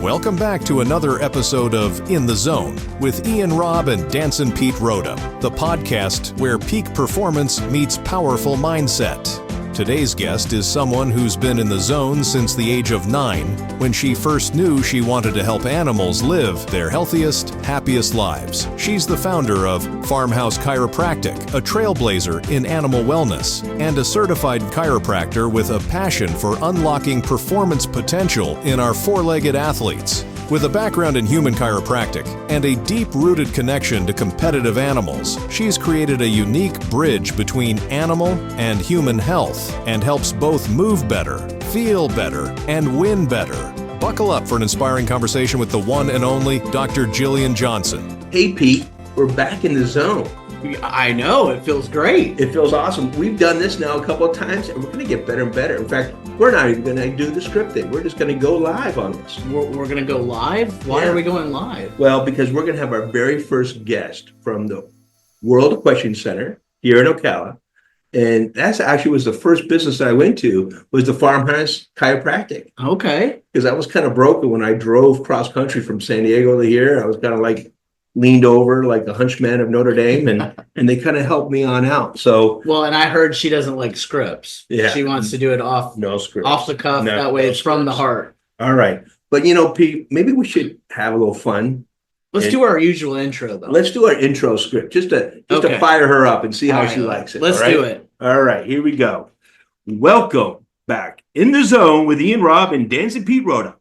Welcome back to another episode of In the Zone with Ian Robb and Dancin Rodda, the podcast where peak performance meets powerful mindset. Today's guest is someone who's been in the zone since the age of 9, when she first knew she wanted to help animals live their healthiest, happiest lives. She's the founder of Farmhouse Chiropractic, a trailblazer in animal wellness, and a certified chiropractor with a passion for unlocking performance potential in our four-legged athletes. With a background in human chiropractic and a deep-rooted connection to competitive animals, she's created a unique bridge between animal and human health and helps both move better, feel better, and win better. Buckle up for an inspiring conversation with the one and only Dr. Jillian Johnson. Hey, Pete, we're back in the zone. I know, it feels great. It feels awesome. We've done this now a couple of times, and we're going to get better and better. In fact, we're not even going to do the scripting. We're just going to go live on this. We're going to go live? Why are we going live? Well, because we're going to have our very first guest from the World Equestrian Center here in Ocala. And that's actually was the first business that I went to, was the Farmhouse Chiropractic. Okay. Because I was kind of broken when I drove cross country from San Diego to here. I was kind of like leaned over like the hunchman of Notre Dame, and they kind of helped me on out. So well, and I heard she doesn't like scripts. Yeah. She wants to do it off the cuff. That way it's from the heart. All right. But Pete, maybe we should have a little fun. Let's do our usual intro though. Let's do our intro script just to fire her up and see how she likes it. Let's do it. All right, here we go. Welcome back in the zone with Ian Robb and Dancin Rodda,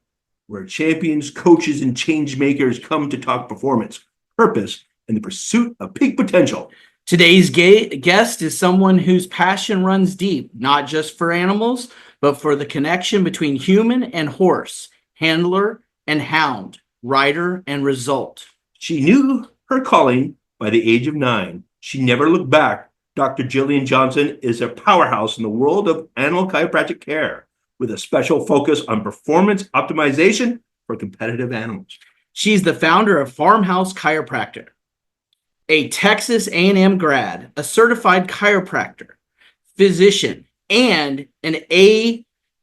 where champions, coaches, and change makers come to talk performance, purpose, and the pursuit of peak potential. Today's guest is someone whose passion runs deep, not just for animals, but for the connection between human and horse, handler and hound, rider and result. She knew her calling by the age of 9. She never looked back. Dr. Jillian Johnson is a powerhouse in the world of animal chiropractic care, with a special focus on performance optimization for competitive animals. She's the founder of Farmhouse Chiropractic, a Texas A&M grad, a certified chiropractor, physician, and an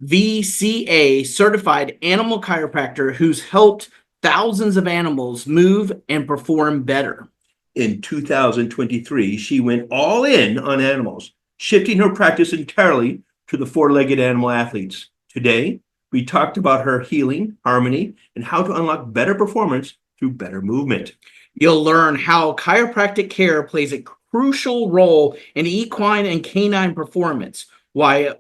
AVCA certified animal chiropractor who's helped thousands of animals move and perform better. In 2023, she went all in on animals, shifting her practice entirely to the four-legged animal athletes. Today, we talked about her healing, harmony, and how to unlock better performance through better movement. You'll learn how chiropractic care plays a crucial role in equine and canine performance, why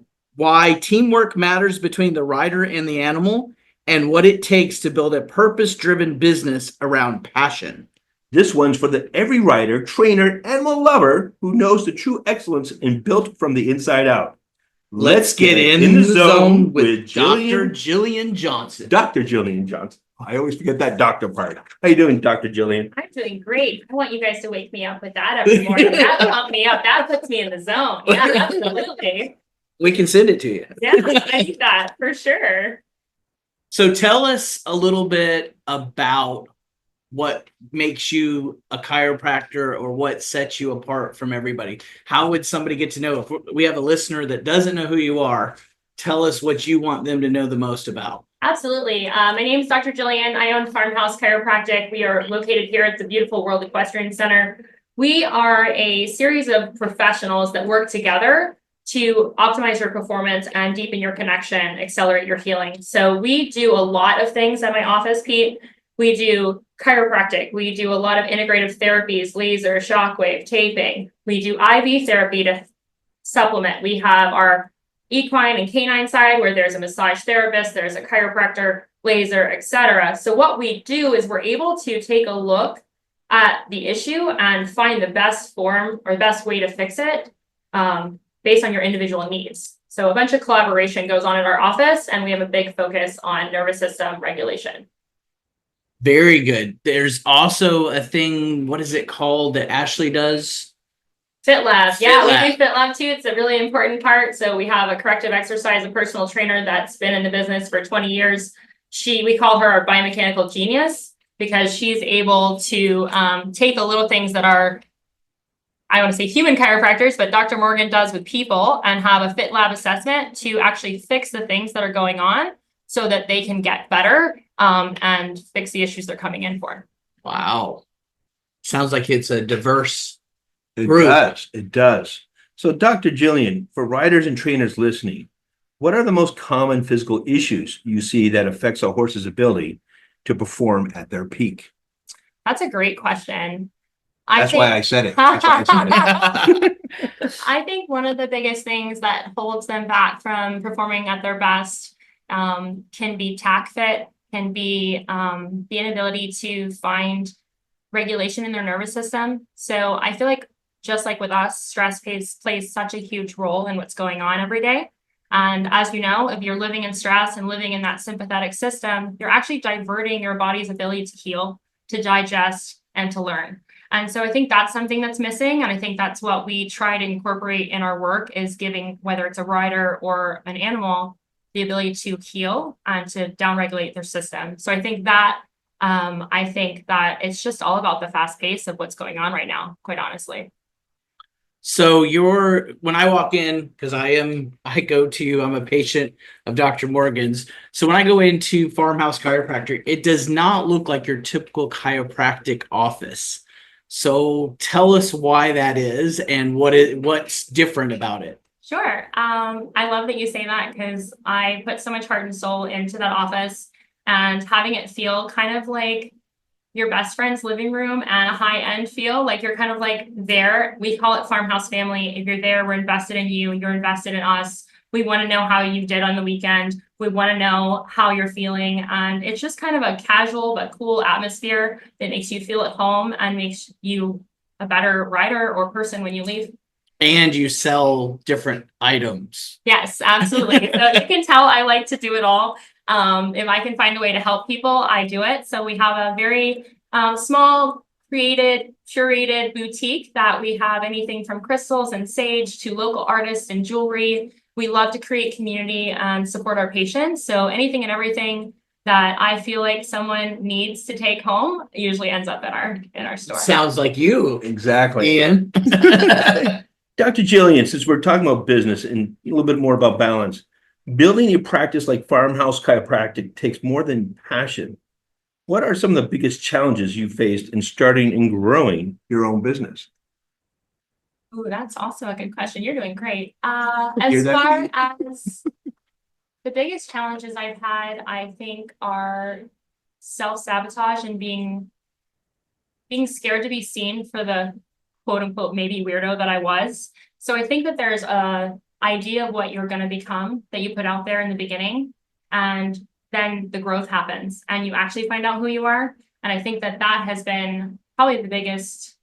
teamwork matters between the rider and the animal, and what it takes to build a purpose-driven business around passion. This one's for every rider, trainer, animal lover who knows the true excellence and built from the inside out. Let's get in the zone with Dr. Jillian Johnson. Dr. Jillian Johnson. I always forget that doctor part. How you doing, Dr. Jillian? I'm doing great. I want you guys to wake me up with that every morning. That pumps me up. That puts me in the zone. Yeah, absolutely. We can send it to you. Yeah, I need that for sure. So tell us a little bit about what makes you a chiropractor or what sets you apart from everybody. How would somebody get to know? If we have a listener that doesn't know who you are, tell us what you want them to know the most about. Absolutely. My name is Dr. Jillian. I own Farmhouse Chiropractic. We are located here at the beautiful World Equestrian Center. We are a series of professionals that work together to optimize your performance and deepen your connection, accelerate your healing. So we do a lot of things at my office, Pete. We do chiropractic. We do a lot of integrative therapies, laser, shockwave, taping. We do IV therapy to supplement. We have our equine and canine side where there's a massage therapist, there's a chiropractor, laser, etc. So what we do is we're able to take a look at the issue and find the best form or best way to fix it based on your individual needs. So a bunch of collaboration goes on in our office, and we have a big focus on nervous system regulation. Very good. There's also a thing, what is it called, that Ashley does? Fit Lab. Yeah, we do Fit Lab too. It's a really important part. So we have a corrective exercise, a personal trainer that's been in the business for 20 years. We call her our biomechanical genius because she's able to take the little things that are, I want to say human chiropractors, but Dr. Morgan does with people, and have a Fit Lab assessment to actually fix the things that are going on so that they can get better and fix the issues they're coming in for. Wow. Sounds like it's a diverse It group. does. It does. So, Dr. Jillian, for riders and trainers listening, what are the most common physical issues you see that affects a horse's ability to perform at their peak? That's a great question. That's why I said it. That's why I said it. I think one of the biggest things that holds them back from performing at their best can be tack fit, can be the inability to find regulation in their nervous system. So I feel like just like with us, stress plays such a huge role in what's going on every day. And as you know, if you're living in stress and living in that sympathetic system, you're actually diverting your body's ability to heal, to digest, and to learn. And so I think that's something that's missing. And I think that's what we try to incorporate in our work is giving, whether it's a rider or an animal, the ability to heal and to downregulate their system. So I think that it's just all about the fast pace of what's going on right now, quite honestly. So when I walk in, because I'm a patient of Dr. Morgan's. So when I go into Farmhouse Chiropractic, it does not look like your typical chiropractic office. So tell us why that is and what's different about it. Sure. I love that you say that because I put so much heart and soul into that office, and having it feel kind of like your best friend's living room and a high-end feel, like you're kind of like there. We call it Farmhouse Family. If you're there, we're invested in you. You're invested in us. We want to know how you did on the weekend. We want to know how you're feeling. And it's just kind of a casual but cool atmosphere that makes you feel at home and makes you a better rider or person when you leave. And you sell different items. Yes, absolutely. So you can tell I like to do it all. If I can find a way to help people, I do it. So we have a very small, curated boutique that we have anything from crystals and sage to local artists and jewelry. We love to create community and support our patients. So anything and everything that I feel like someone needs to take home usually ends up in our store. Sounds like you. Exactly. Ian. Dr. Jillian, since we're talking about business and a little bit more about balance, building a practice like Farmhouse Chiropractic takes more than passion. What are some of the biggest challenges you faced in starting and growing your own business? Ooh, that's also a good question. You're doing great. As far as the biggest challenges I've had, I think are self-sabotage and being scared to be seen for the quote unquote maybe weirdo that I was. So I think that there's a idea of what you're going to become that you put out there in the beginning, and then the growth happens and you actually find out who you are. And I think that has been probably the biggest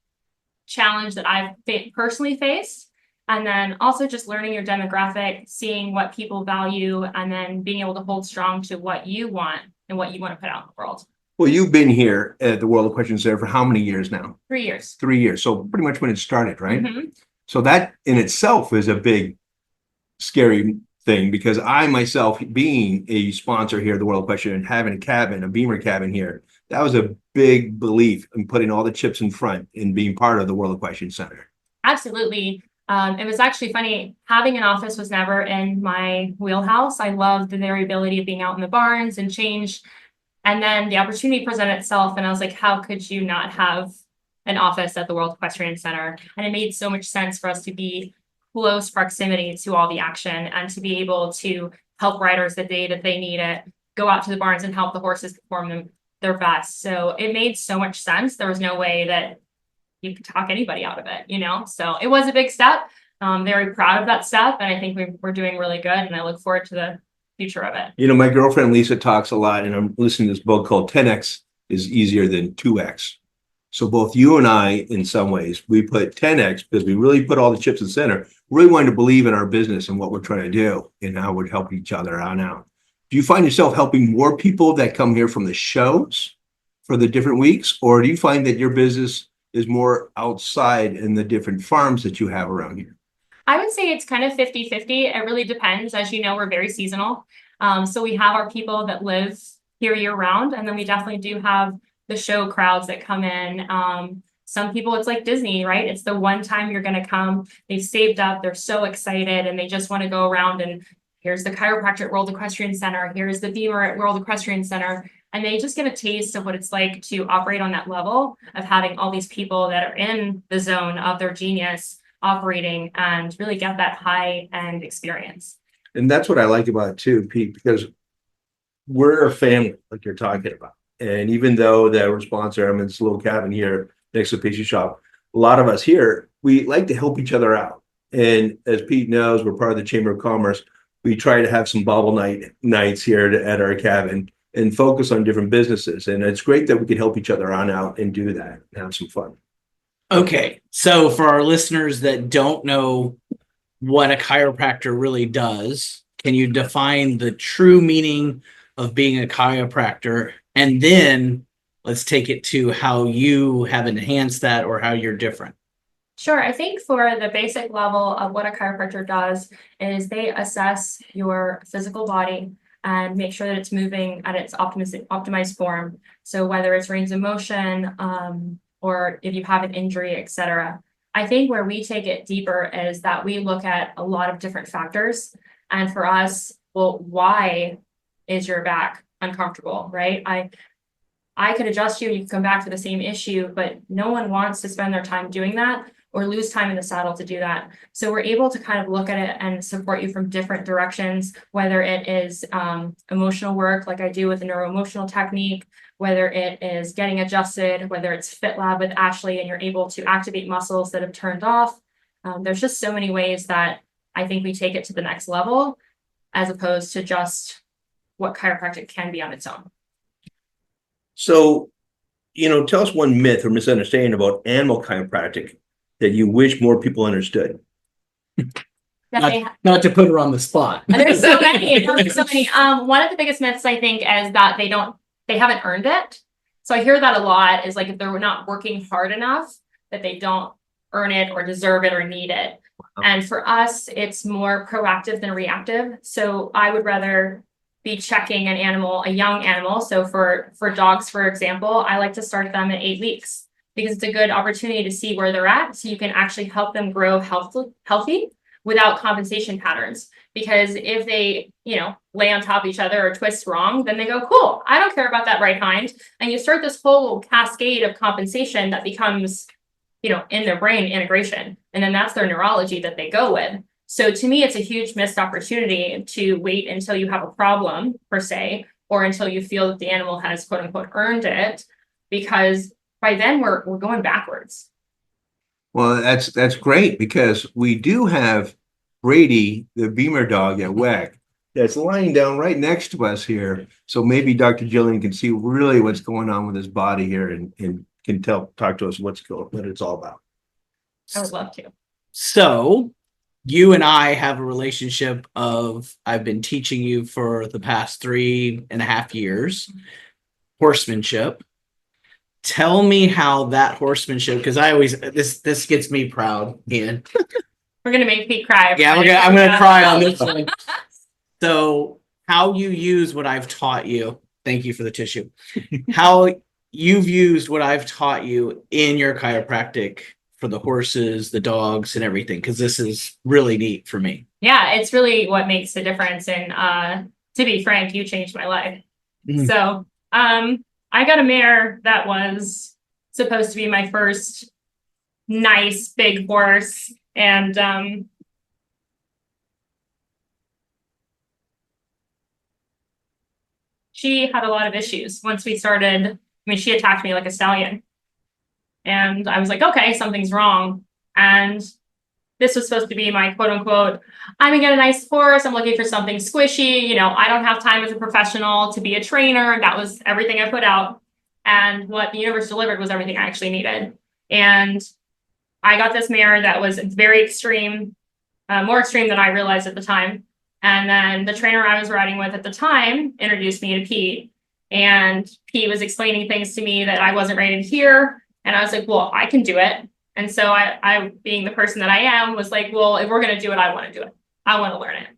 challenge that I've personally faced. And then also just learning your demographic, seeing what people value, and then being able to hold strong to what you want and what you want to put out in the world. Well, you've been here at the World Equestrian Center for how many years now? 3 years. 3 years. So pretty much when it started, right? Mm-hmm. So that in itself is a big, scary thing, because I myself, being a sponsor here at the World Equestrian and having a BEMER cabin here, that was a big belief in putting all the chips in front and being part of the World Equestrian Center. Absolutely. It was actually funny. Having an office was never in my wheelhouse. I loved the variability of being out in the barns and change. And then the opportunity presented itself, and I was like, how could you not have an office at the World Equestrian Center? And it made so much sense for us to be close proximity to all the action and to be able to help riders the day that they need it, go out to the barns and help the horses perform their best. So it made so much sense. There was no way that you could talk anybody out of it, you know? So it was a big step. I'm very proud of that step. And I think we're doing really good. And I look forward to the future of it. You know, my girlfriend Lisa talks a lot, and I'm listening to this book called 10X is Easier Than 2X. So both you and I, in some ways, we put 10X because we really put all the chips in the center, really wanted to believe in our business and what we're trying to do and how we'd help each other out now. Do you find yourself helping more people that come here from the shows for the different weeks? Or do you find that your business is more outside in the different farms that you have around here? I would say it's kind of 50-50. It really depends. As you know, we're very seasonal. So we have our people that live here year round. And then we definitely do have the show crowds that come in. Some people, it's like Disney, right? It's the one time you're going to come. They've saved up. They're so excited and they just want to go around, and here's the chiropractor at World Equestrian Center. Here's the BEMER at World Equestrian Center. and they just get a taste of what it's like to operate on that level of having all these people that are in the zone of their genius operating and really get that high end experience. And that's what I like about it too, Pete, because we're a family, like you're talking about. And even though that we're sponsored, I'm in this little cabin here next to the pastry shop, a lot of us here, we like to help each other out. And as Pete knows, we're part of the Chamber of Commerce. We try to have some bobble nights here at our cabin and focus on different businesses. And it's great that we can help each other on out and do that and have some fun. Okay, so for our listeners that don't know what a chiropractor really does, can you define the true meaning of being a chiropractor? And then let's take it to how you have enhanced that or how you're different. Sure. I think for the basic level of what a chiropractor does is they assess your physical body and make sure that it's moving at its optimized form. So whether it's range of motion, or if you have an injury, etc. I think where we take it deeper is that we look at a lot of different factors. And for us, well, why is your back uncomfortable, right? I could adjust you, you can come back to the same issue, but no one wants to spend their time doing that or lose time in the saddle to do that. So we're able to kind of look at it and support you from different directions, whether it is emotional work, like I do with a neuroemotional technique, whether it is getting adjusted, whether it's Fit Lab with Ashley and you're able to activate muscles that have turned off. There's just so many ways that I think we take it to the next level as opposed to just what chiropractic can be on its own. So, tell us one myth or misunderstanding about animal chiropractic that you wish more people understood. Not to put her on the spot. There's so many. There's so many. One of the biggest myths I think is that they haven't earned it. So I hear that a lot is like if they're not working hard enough, that they don't earn it or deserve it or need it. Wow. And for us, it's more proactive than reactive. So I would rather be checking an animal, a young animal. So for dogs, for example, I like to start them at 8 weeks because it's a good opportunity to see where they're at. So you can actually help them grow healthy without compensation patterns. Because if they, lay on top of each other or twist wrong, then they go, cool, I don't care about that right hind. And you start this whole cascade of compensation that becomes, in their brain integration. And then that's their neurology that they go with. So to me, it's a huge missed opportunity to wait until you have a problem per se, or until you feel that the animal has quote unquote earned it, because by then we're going backwards. Well, that's great because we do have Brady, the BEMER dog at WEC, that's lying down right next to us here. So maybe Dr. Jillian can see really what's going on with his body here and can talk to us what it's all about. I would love to. So you and I have a relationship of I've been teaching you for the past 3.5 years, horsemanship. Tell me how that horsemanship, because I always this gets me proud, Ian. We're gonna make Pete cry. Yeah, I'm gonna cry on this one. So how you use what I've taught you. Thank you for the tissue. How you've used what I've taught you in your chiropractic for the horses, the dogs, and everything, because this is really neat for me. Yeah, it's really what makes the difference. And to be frank, you changed my life. Mm-hmm. So I got a mare that was supposed to be my first nice big horse. And she had a lot of issues once we started. She attacked me like a stallion. And I was like, okay, something's wrong. And this was supposed to be my quote unquote, I'm gonna get a nice horse. I'm looking for something squishy. I don't have time as a professional to be a trainer. That was everything I put out. And what the universe delivered was everything I actually needed. And I got this mare that was very extreme, more extreme than I realized at the time. And then the trainer I was riding with at the time introduced me to Pete. And Pete was explaining things to me that I wasn't ready to hear. And I was like, well, I can do it. And so I being the person that I am, was like, well, if we're going to do it, I want to do it. I want to learn it.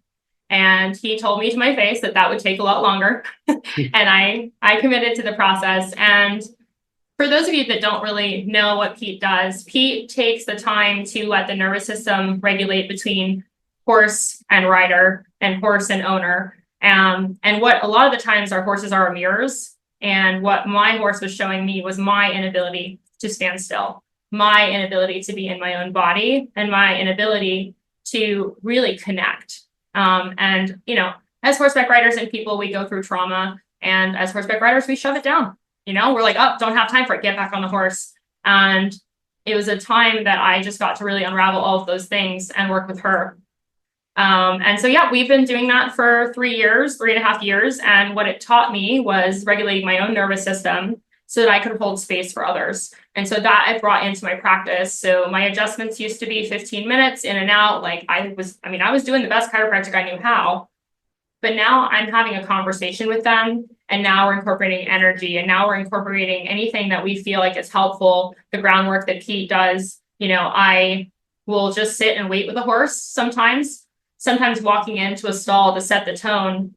And he told me to my face that would take a lot longer. And I committed to the process. And for those of you that don't really know what Pete does, Pete takes the time to let the nervous system regulate between horse and rider and horse and owner. And what a lot of the times our horses are mirrors. And what my horse was showing me was my inability to stand still, my inability to be in my own body, and my inability to really connect. And, you know, as horseback riders and people, we go through trauma. And as horseback riders, we shove it down. You know, we're like, oh, don't have time for it. Get back on the horse. And it was a time that I just got to really unravel all of those things and work with her. And so, yeah, we've been doing that for 3.5 years. And what it taught me was regulating my own nervous system so that I could hold space for others. And so that I brought into my practice. So my adjustments used to be 15 minutes in and out. Like I was doing the best chiropractic I knew how. But now I'm having a conversation with them, and now we're incorporating energy, and now we're incorporating anything that we feel like is helpful. The groundwork that Pete does, you know, I will just sit and wait with a horse sometimes walking into a stall to set the tone.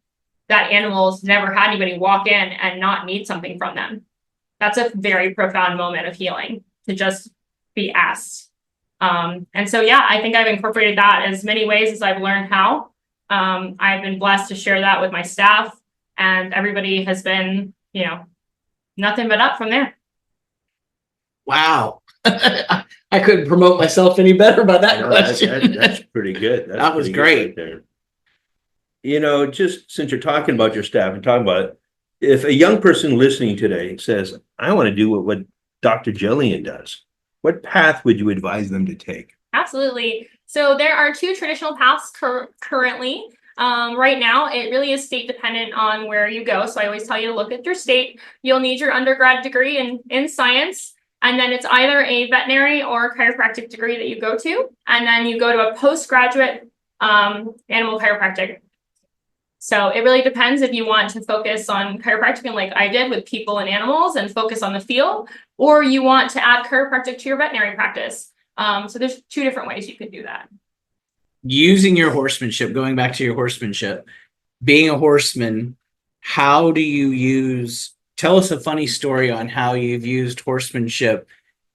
That animal's never had anybody walk in and not need something from them. That's a very profound moment of healing, to just be asked. And so, yeah, I think I've incorporated that as many ways as I've learned how. I've been blessed to share that with my staff, and everybody has been, you know, nothing but up from there. Wow. I couldn't promote myself any better by that question. That's pretty good. That was great. Right there. You know, just since you're talking about your staff and talking about it, if a young person listening today says, I want to do what Dr. Jillian does, what path would you advise them to take? Absolutely. So there are 2 traditional paths currently. Right now, it really is state dependent on where you go. So I always tell you to look at your state. You'll need your undergrad degree in science. And then it's either a veterinary or chiropractic degree that you go to. And then you go to a postgraduate animal chiropractic. So it really depends if you want to focus on chiropractic, like I did with people and animals, and focus on the field, or you want to add chiropractic to your veterinary practice. So there's 2 different ways you could do that. Using your horsemanship, going back to your horsemanship, being a horseman, how do you tell us a funny story on how you've used horsemanship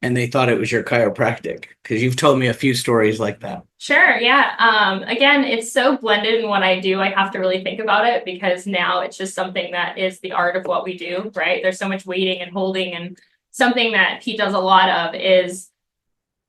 and they thought it was your chiropractic, because you've told me a few stories like that. Sure. Yeah. Again, it's so blended in what I do. I have to really think about it, because now it's just something that is the art of what we do, right? There's so much waiting and holding, and something that Pete does a lot of is,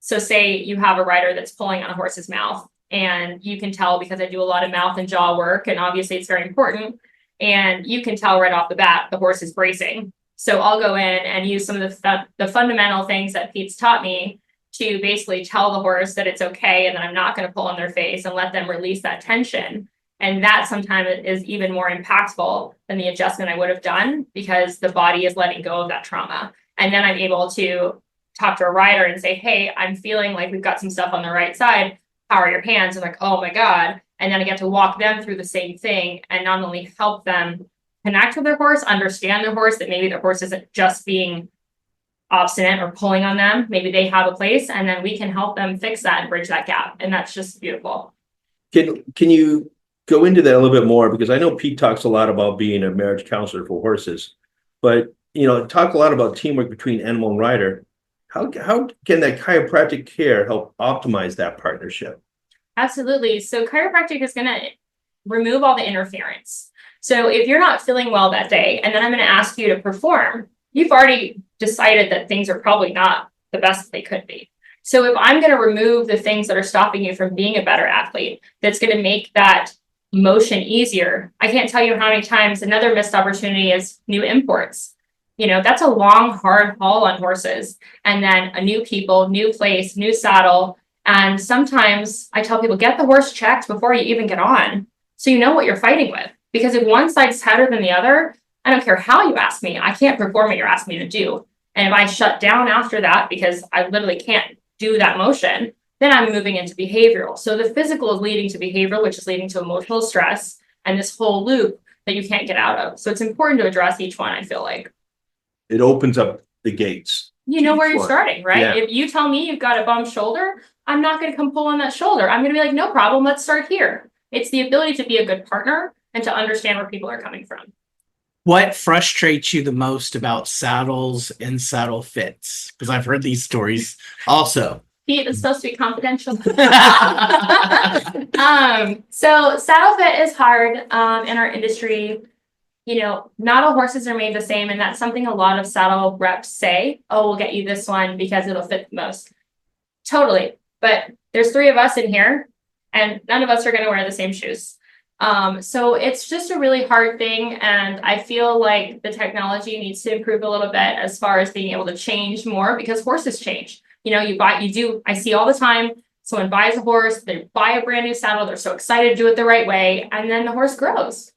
so say you have a rider that's pulling on a horse's mouth, and you can tell, because I do a lot of mouth and jaw work, and obviously it's very important, and you can tell right off the bat the horse is bracing. So I'll go in and use some of the fundamental things that Pete's taught me to basically tell the horse that it's okay, and that I'm not going to pull on their face, and let them release that tension. And that sometimes is even more impactful than the adjustment I would have done, because the body is letting go of that trauma. And then I'm able to talk to a rider and say, hey, I'm feeling like we've got some stuff on the right side. How are your hands? And like, oh my God. And then I get to walk them through the same thing, and not only help them connect with their horse, understand their horse, that maybe their horse isn't just being obstinate or pulling on them. Maybe they have a place, and then we can help them fix that and bridge that gap. And that's just beautiful. Can you go into that a little bit more? Because I know Pete talks a lot about being a marriage counselor for horses, but, you know, talk a lot about teamwork between animal and rider. How can that chiropractic care help optimize that partnership? Absolutely. So chiropractic is going to remove all the interference. So if you're not feeling well that day, and then I'm going to ask you to perform, you've already decided that things are probably not the best they could be. So if I'm going to remove the things that are stopping you from being a better athlete, that's going to make that motion easier. I can't tell you how many times another missed opportunity is new imports. You know, that's a long, hard haul on horses. And then a new people, new place, new saddle. And sometimes I tell people, get the horse checked before you even get on, so you know what you're fighting with. Because if one side's tighter than the other, I don't care how you ask me, I can't perform what you're asking me to do. And if I shut down after that, because I literally can't do that motion, then I'm moving into behavioral. So the physical is leading to behavioral, which is leading to emotional stress, and this whole loop that you can't get out of. So it's important to address each one, I feel like. It opens up the gates. You know where you're starting, right? Yeah. If you tell me you've got a bum shoulder, I'm not going to come pull on that shoulder. I'm going to be like, no problem, let's start here. It's the ability to be a good partner and to understand where people are coming from. What frustrates you the most about saddles and saddle fits? Because I've heard these stories also. Pete, it's supposed to be confidential. So saddle fit is hard in our industry. not all horses are made the same. And that's something a lot of saddle reps say, oh, we'll get you this one because it'll fit the most. Totally. But there's 3 of us in here and none of us are going to wear the same shoes. So it's just a really hard thing. And I feel like the technology needs to improve a little bit as far as being able to change more, because horses change. I see all the time, someone buys a horse, they buy a brand new saddle, they're so excited to do it the right way, and then the horse grows.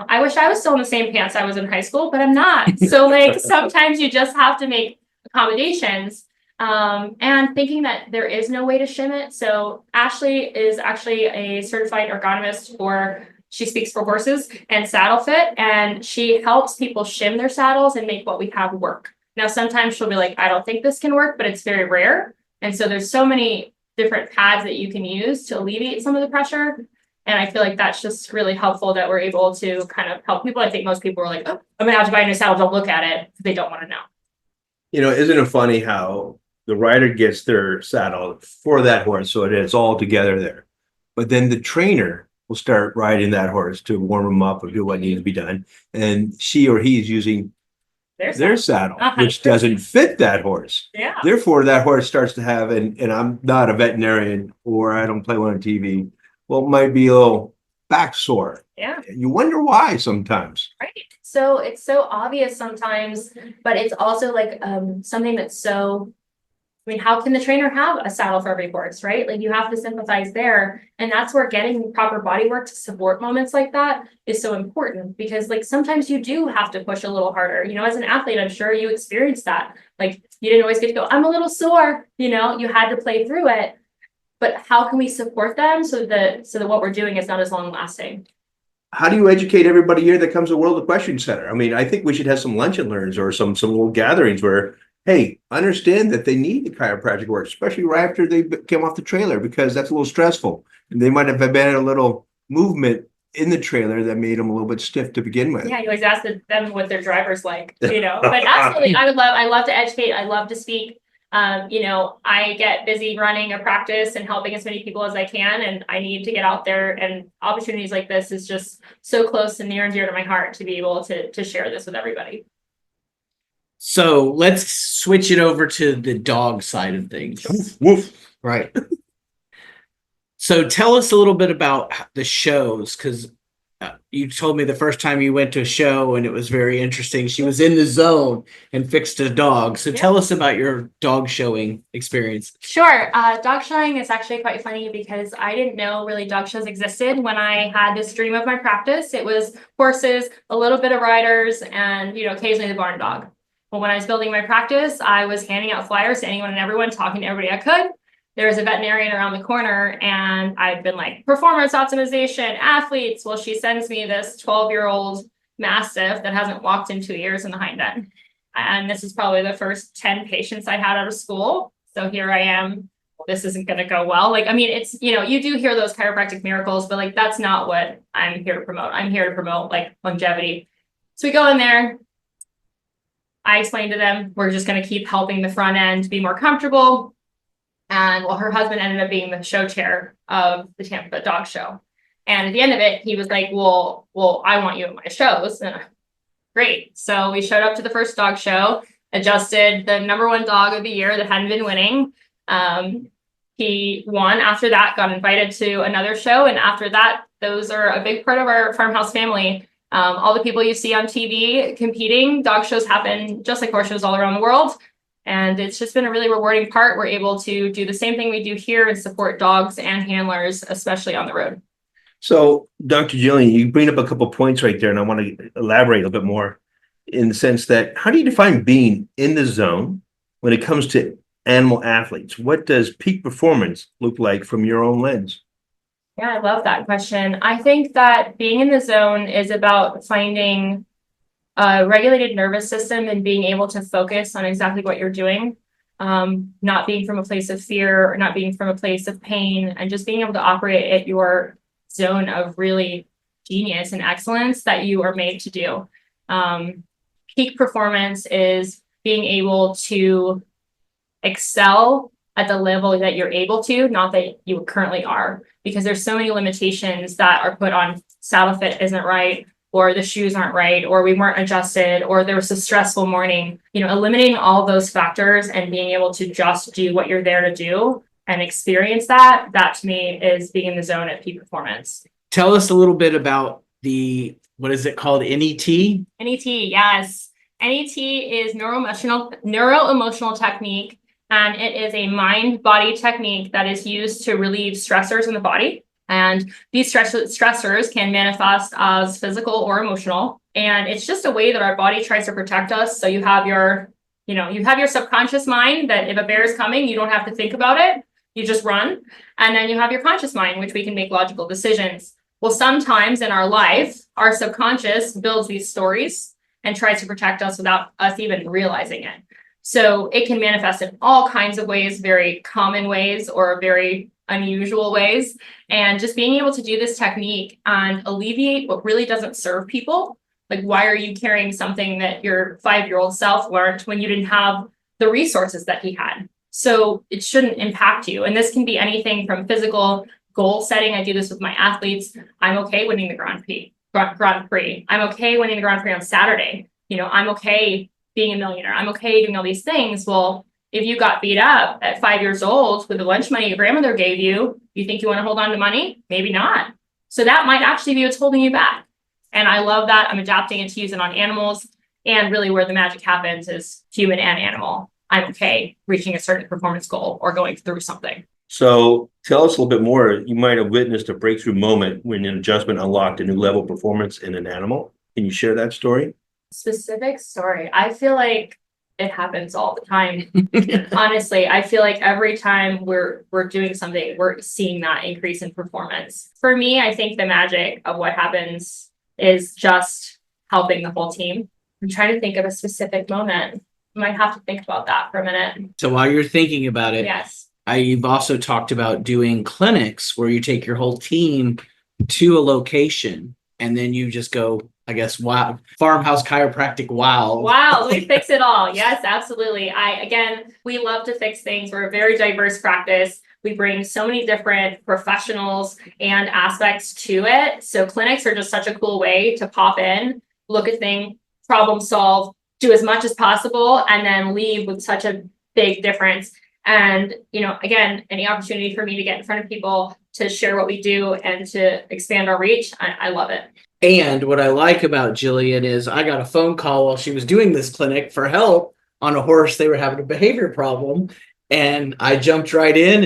I wish I was still in the same pants I was in high school, but I'm not. So sometimes you just have to make accommodations. And thinking that there is no way to shim it. So Ashley is actually a certified ergonomist she speaks for horses and saddle fit, and she helps people shim their saddles and make what we have work. Now, sometimes she'll be like, I don't think this can work, but it's very rare. And so there's so many different pads that you can use to alleviate some of the pressure. And I feel like that's just really helpful that we're able to kind of help people. I think most people are like, oh, I'm gonna have to buy a new saddle, don't look at it, because they don't want to know. Isn't it funny how the rider gets their saddle for that horse, so it's all together there. But then the trainer will start riding that horse to warm him up or do what needs to be done. And she or he is using their saddle, which doesn't fit that horse. Yeah. Therefore, that horse starts to have, and I'm not a veterinarian or I don't play one on TV. Well, it might be a little back sore. Yeah. You wonder why sometimes. Right. So it's so obvious sometimes, but it's also something that's so, how can the trainer have a saddle for every horse, right? You have to sympathize there. And that's where getting proper body work to support moments like that is so important, because sometimes you do have to push a little harder. As an athlete, I'm sure you experienced that. You didn't always get to go, I'm a little sore, you had to play through it. But how can we support them so that what we're doing is not as long lasting? How do you educate everybody here that comes to World Equestrian Center? I think we should have some lunch and learns or some little gatherings where, hey, understand that they need the chiropractic work, especially right after they came off the trailer, because that's a little stressful. And they might have been a little movement in the trailer that made them a little bit stiff to begin with. Yeah, you always ask them what their driver's like, But absolutely, I love to educate. I love to speak. I get busy running a practice and helping as many people as I can, and I need to get out there, and opportunities like this is just so close and near and dear to my heart to be able to share this with everybody. So let's switch it over to the dog side of things. Woof. Right. So tell us a little bit about the shows, because you told me the first time you went to a show and it was very interesting. She was in the zone and fixed a dog. So tell us about your dog showing experience. Sure. Dog showing is actually quite funny because I didn't know really dog shows existed when I had this dream of my practice. It was horses, a little bit of riders, and occasionally the barn dog. Well, when I was building my practice, I was handing out flyers to anyone and everyone, talking to everybody I could. There was a veterinarian around the corner, and I'd been performance optimization, athletes. Well, she sends me this 12-year-old mastiff that hasn't walked in 2 years in the hind end. And this is probably the first 10 patients I had out of school. So here I am. This isn't going to go well. It's, you do hear those chiropractic miracles, but that's not what I'm here to promote. I'm here to promote longevity. So we go in there. I explained to them, we're just going to keep helping the front end be more comfortable. And her husband ended up being the show chair of the Tampa Dog Show. And at the end of it, he was like, well, I want you at my shows. Great. So we showed up to the first dog show, adjusted the #1 dog of the year that hadn't been winning. He won. After that, got invited to another show. And after that, those are a big part of our farmhouse family. All the people you see on TV competing, dog shows happen just like horse shows all around the world. And it's just been a really rewarding part. We're able to do the same thing we do here and support dogs and handlers, especially on the road. So, Dr. Jillian, you bring up a couple points right there, and I want to elaborate a little bit more in the sense that how do you define being in the zone when it comes to animal athletes? What does peak performance look like from your own lens? Yeah, I love that question. I think that being in the zone is about finding a regulated nervous system and being able to focus on exactly what you're doing, not being from a place of fear or not being from a place of pain, and just being able to operate at your zone of really genius and excellence that you are made to do. Peak performance is being able to excel at the level that you're able to, not that you currently are, because there's so many limitations that are put on. Saddle fit isn't right, or the shoes aren't right, or we weren't adjusted, or there was a stressful morning. Eliminating all those factors and being able to just do what you're there to do and experience that to me is being in the zone at peak performance. Tell us a little bit about what is it called? NET? NET, yes. NET is neuro-emotional technique, and it is a mind-body technique that is used to relieve stressors in the body. And these stressors can manifest as physical or emotional. And it's just a way that our body tries to protect us. So you have your subconscious mind that if a bear is coming, you don't have to think about it. You just run. And then you have your conscious mind, which we can make logical decisions. Well, sometimes in our life, our subconscious builds these stories and tries to protect us without us even realizing it. So it can manifest in all kinds of ways, very common ways or very unusual ways. And just being able to do this technique and alleviate what really doesn't serve people. Like, why are you carrying something that your 5-year-old self learned when you didn't have the resources that he had? So it shouldn't impact you. And this can be anything from physical goal setting. I do this with my athletes. I'm okay winning the Grand Prix. I'm okay winning the Grand Prix on Saturday. I'm okay being a millionaire. I'm okay doing all these things. Well, if you got beat up at 5 years old with the lunch money your grandmother gave you, you think you want to hold on to money? Maybe not. So that might actually be what's holding you back. And I love that. I'm adapting it to use it on animals. And really where the magic happens is human and animal. I'm okay reaching a certain performance goal or going through something. So tell us a little bit more. You might have witnessed a breakthrough moment when an adjustment unlocked a new level of performance in an animal. Can you share that story? Specific story. I feel like it happens all the time. Honestly, I feel like every time we're doing something, we're seeing that increase in performance. For me, I think the magic of what happens is just helping the whole team. I'm trying to think of a specific moment. I might have to think about that for a minute. So while you're thinking about it, yes, you've also talked about doing clinics where you take your whole team to a location and then you just go, I guess, wow, Farmhouse Chiropractic, wow. Wow, we fix it all. Yes, absolutely. We love to fix things. We're a very diverse practice. We bring so many different professionals and aspects to it. So clinics are just such a cool way to pop in, look at things, problem solve, do as much as possible, and then leave with such a big difference. And, again, any opportunity for me to get in front of people to share what we do and to expand our reach, I love it. And what I like about Jillian is I got a phone call while she was doing this clinic for help on a horse. They were having a behavior problem. And I jumped right in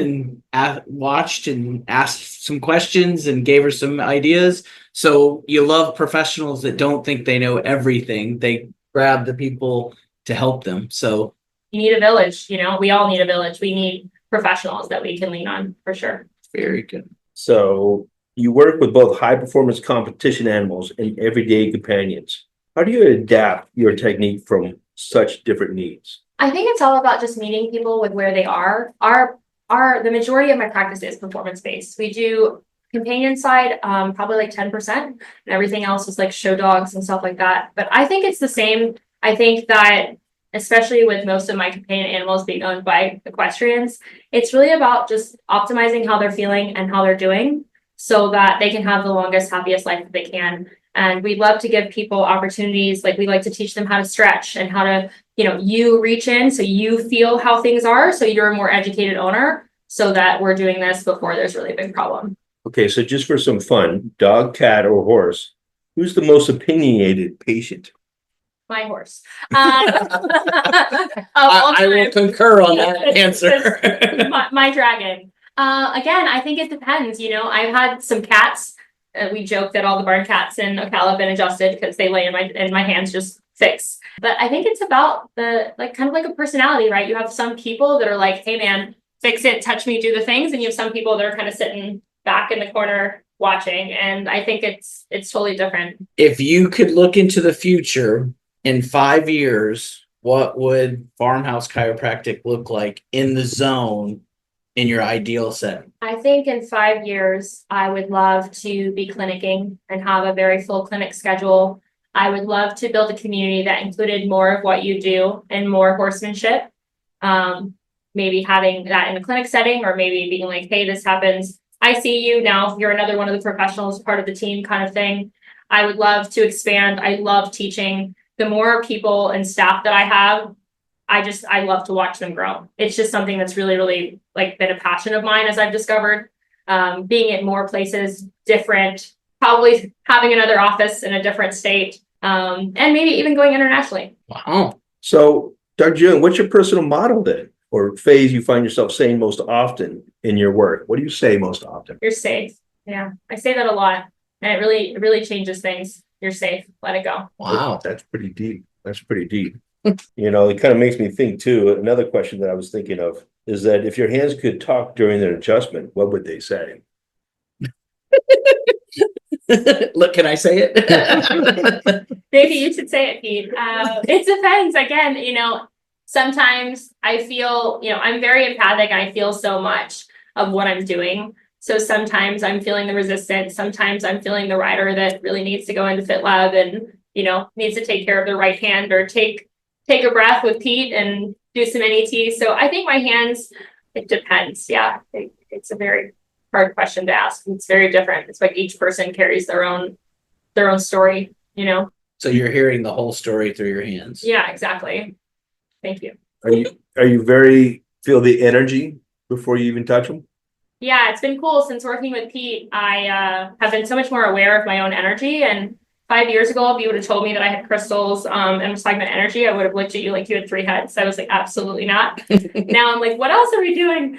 and watched and asked some questions and gave her some ideas. So you love professionals that don't think they know everything. They grab the people to help them. So you need a village. We all need a village. We need professionals that we can lean on for sure. Very good. So you work with both high performance competition animals and everyday companions. How do you adapt your technique from such different needs? I think it's all about just meeting people with where they are. The majority of my practice is performance based. We do companion side, probably like 10%, and everything else is like show dogs and stuff like that. But I think it's the same. I think that especially with most of my companion animals being owned by equestrians, it's really about just optimizing how they're feeling and how they're doing so that they can have the longest, happiest life that they can. And we'd love to give people opportunities. Like we like to teach them how to stretch and how to, you reach in so you feel how things are. So you're a more educated owner so that we're doing this before there's really a big problem. Okay, so just for some fun, dog, cat, or horse, who's the most opinionated patient? My horse. I will concur on that answer. my dragon. Again, I think it depends. I've had some cats. We joke that all the barn cats in Ocala have been adjusted because they lay in my hands just fix. But I think it's about the kind of like a personality, right? You have some people that are like, hey man, fix it, touch me, do the things, and you have some people that are kind of sitting back in the corner watching. And I think it's totally different. If you could look into the future in 5 years, what would Farmhouse Chiropractic look like in the zone in your ideal setting? I think in 5 years, I would love to be clinicking and have a very full clinic schedule. I would love to build a community that included more of what you do and more horsemanship. Maybe having that in a clinic setting, or maybe being like, hey, this happens. I see you now. You're another one of the professionals, part of the team kind of thing. I would love to expand. I love teaching. The more people and staff that I have, I love to watch them grow. It's just something that's really, really like been a passion of mine, as I've discovered. Being at more places, different, probably having another office in a different state, and maybe even going internationally. Wow. So, Dr. Jillian, what's your personal motto then, or phrase you find yourself saying most often in your work? What do you say most often? You're safe. Yeah, I say that a lot, and it really changes things. You're safe. Let it go. Wow. That's pretty deep. That's pretty deep. You know, it kind of makes me think too. Another question that I was thinking of is that if your hands could talk during an adjustment, what would they say? Look, can I say it? Maybe you should say it, Pete. It depends. Again, sometimes I feel, I'm very empathic and I feel so much of what I'm doing. So sometimes I'm feeling the resistance. Sometimes I'm feeling the rider that really needs to go into Fit Lab and, needs to take care of their right hand or take a breath with Pete and do some NET. So I think my hands, it depends. Yeah. It's a very hard question to ask. It's very different. It's like each person carries their own story, So you're hearing the whole story through your hands. Yeah, exactly. Thank you. Are you feel the energy before you even touch them? Yeah, it's been cool since working with Pete. I have been so much more aware of my own energy. And 5 years ago, if you would have told me that I had crystals and was talking about energy, I would have looked at you like you had 3 heads. I was like, absolutely not. Now I'm like, what else are we doing?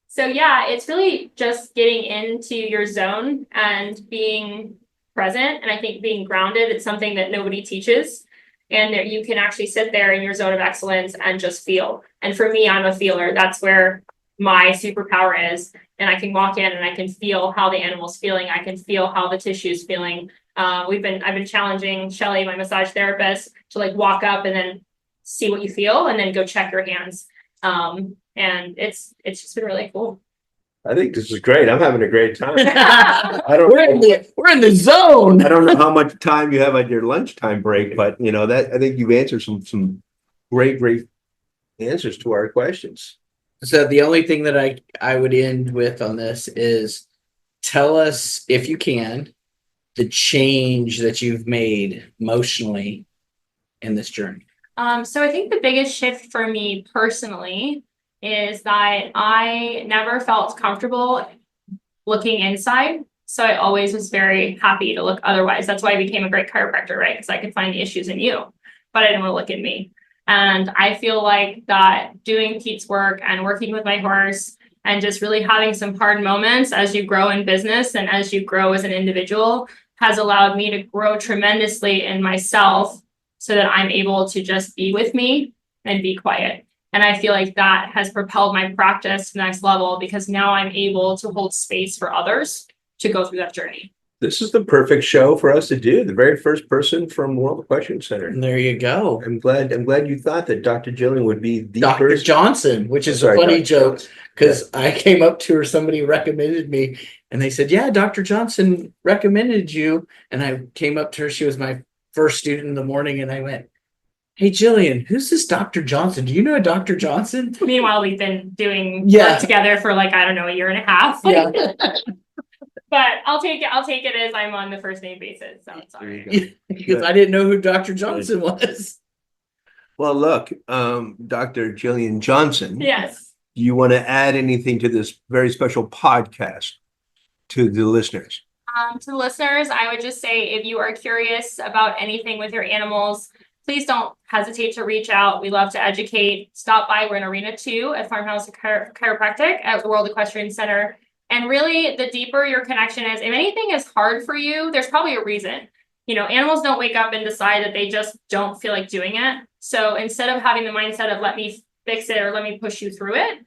So yeah, it's really just getting into your zone and being present. And I think being grounded, it's something that nobody teaches. And that you can actually sit there in your zone of excellence and just feel. And for me, I'm a feeler. That's where my superpower is. And I can walk in and I can feel how the animal's feeling. I can feel how the tissue's feeling. I've been challenging Shelly, my massage therapist, to like walk up and then see what you feel and then go check your hands. And it's just been really cool. I think this is great. I'm having a great time. We're in the zone. I don't know how much time you have at your lunchtime break, but that I think you've answered some great answers to our questions. So the only thing that I would end with on this is tell us, if you can, the change that you've made emotionally in this journey. So I think the biggest shift for me personally is that I never felt comfortable looking inside. So I always was very happy to look otherwise. That's why I became a great chiropractor, right? Because I could find the issues in you, but I didn't want to look at me. And I feel like that doing Pete's work and working with my horse and just really having some hard moments as you grow in business and as you grow as an individual has allowed me to grow tremendously in myself so that I'm able to just be with me and be quiet. And I feel like that has propelled my practice to the next level because now I'm able to hold space for others to go through that journey. This is the perfect show for us to do. The very first person from World Equestrian Center. And there you go. I'm glad you thought that Dr. Jillian would be the Dr. person. Johnson, which is a funny joke because I came up to her, somebody recommended me and they said, yeah, Dr. Johnson recommended you. And I came up to her. She was my first student in the morning. And I went, hey, Jillian, who's this Dr. Johnson? Do you know a Dr. Johnson? Meanwhile, we've been doing work together for like, I don't know, a year and a half. Yeah. But I'll take it as I'm on the first name basis. So it's all right. Because I didn't know who Dr. Johnson was. Well, look, Dr. Jillian Johnson. Yes. Do you want to add anything to this very special podcast to the listeners? To the listeners, I would just say if you are curious about anything with your animals, please don't hesitate to reach out. We love to educate. Stop by. We're in Arena 2 at Farmhouse Chiropractic at the World Equestrian Center. And really, the deeper your connection is, if anything is hard for you, there's probably a reason. Animals don't wake up and decide that they just don't feel like doing it. So instead of having the mindset of let me fix it or let me push you through it,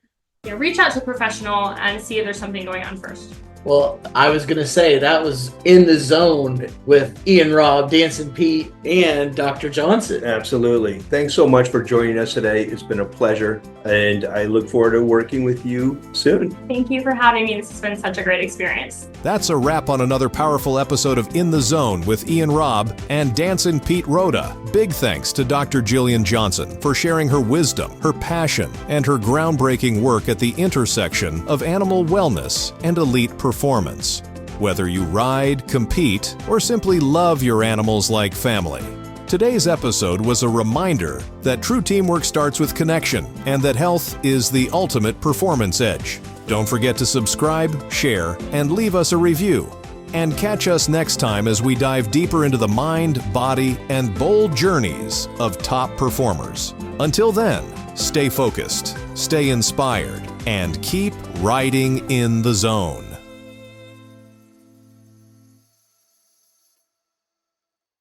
reach out to a professional and see if there's something going on first. Well, I was going to say that was In the Zone with Ian, Robb, Dancin, Pete, and Dr. Johnson. Absolutely. Thanks so much for joining us today. It's been a pleasure, and I look forward to working with you soon. Thank you for having me. This has been such a great experience. That's a wrap on another powerful episode of In the Zone with Ian Robb and Dancin Pete Rodda. Big thanks to Dr. Jillian Johnson for sharing her wisdom, her passion, and her groundbreaking work at the intersection of animal wellness and elite performance. whether you ride, compete, or simply love your animals like family. Today's episode was a reminder that true teamwork starts with connection and that health is the ultimate performance edge. Don't forget to subscribe, share, and leave us a review. And catch us next time as we dive deeper into the mind, body, and bold journeys of top performers. Until then, stay focused, stay inspired, and keep riding in the zone.